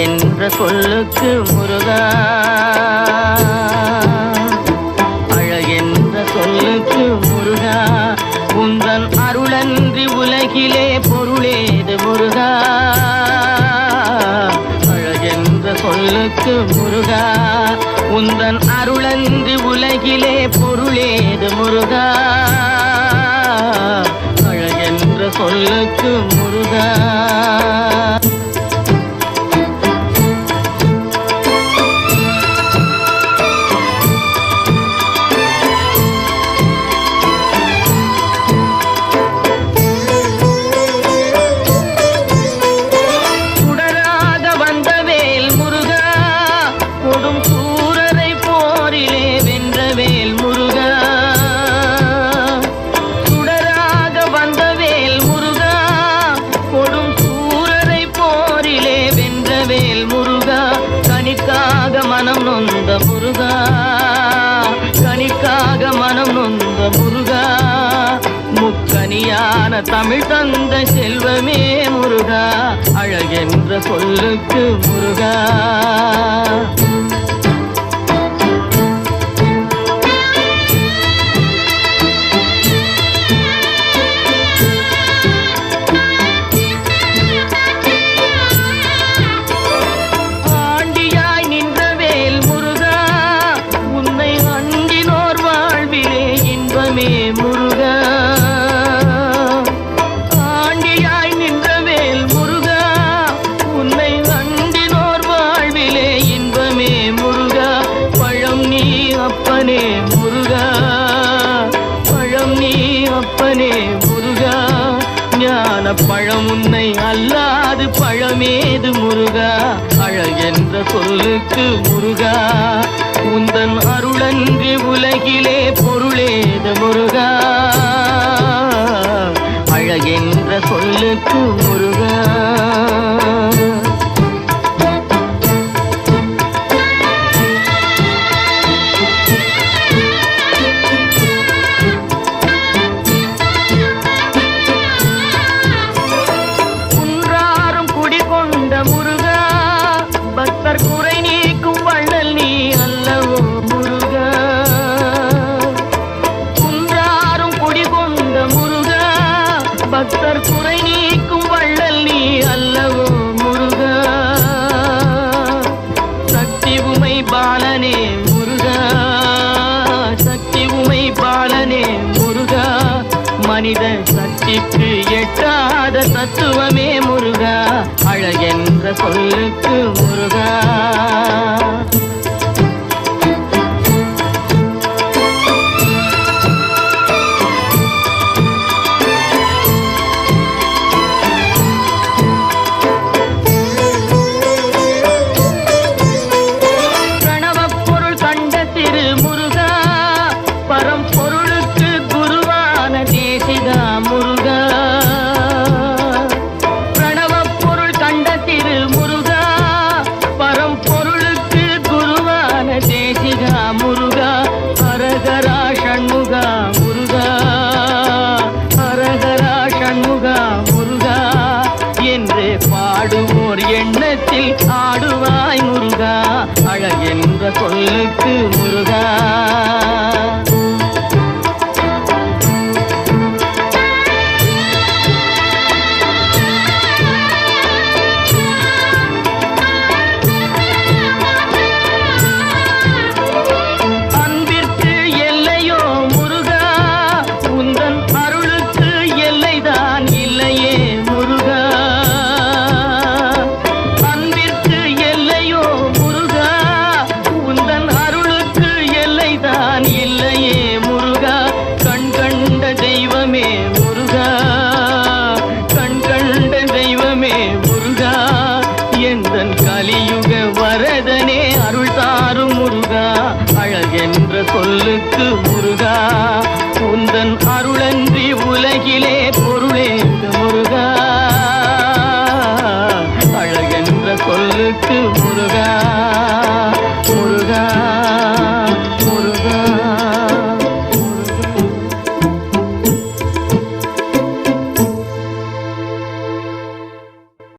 என்ற சொல்லுக்கு முருகா, அழகென்ற சொல்லுக்கு முருகா, உந்தன் அருளன்றி உலகிலே பொருளேது முருகா. அழகென்ற சொல்லுக்கு முருகா, உந்தன் அருளன்றி உலகிலே பொருளேது முருகா. அழகென்ற சொல்லுக்கு முருகா. கனிக்காக மனம் நொந்த முருகா, கனிக்காக மனம் நொந்த முருகா, முக்கனியான தமிழ் தந்த செல்வமே முருகா. அழகென்ற சொல்லுக்கு முருகா. முருகா, ஆண்டியாய் நின்ற வேல் முருகா, உன்னை அண்டினோர் வாழ்விலே இன்பமே முருகா. பழம் நீ அப்பனே முருகா, பழம் நீ அப்பனே முருகா, ஞான பழம் உன்னை அல்லாது பழமேது முருகா. அழகென்ற சொல்லுக்கு முருகா, உந்தன் அருளன்றி உலகிலே பொருளேது முருகா. அழகென்ற சொல்லுக்கு முருகா. குன்றாரும் குடிகொண்ட முருகா, பக்தர் குறை நீக்கும் வள்ளல் நீ அல்லவோ முருகா. குன்றாரும் குடிகொண்ட முருகா, பக்தர் குறை நீக்கும் வள்ளல் நீ அல்லவோ முருகா. சக்தி உமை பாலனே முருகா, சக்தி உமை பாலனே முருகா, மனித சக்திக்கு எட்டாத தத்துவமே முருகா. அழகென்ற சொல்லுக்கு முருகா. பிரணவப்பொருள் கண்ட திரு முருகா, பரம்பொருளுக்கு குருவான தேசிகா முருகா. பிரணவப்பொருள் கண்ட திரு முருகா, பரம்பொருளுக்கு குருவான தேசிகா முருகா. ஹரஹரா ஷண்முகா முருகா, ஹரஹரா ஷண்முகா முருகா என்று பாடுவோர் எண்ணத்தில் ஆடுவாய் முருகா. அழகென்ற சொல்லுக்கு முருகா. அன்பிற்கு எல்லையோ முருகா, உந்தன் அருளுக்கு எல்லைதான் இல்லையே முருகா. அன்பிற்கு எல்லையோ முருகா, உந்தன் உந்தன்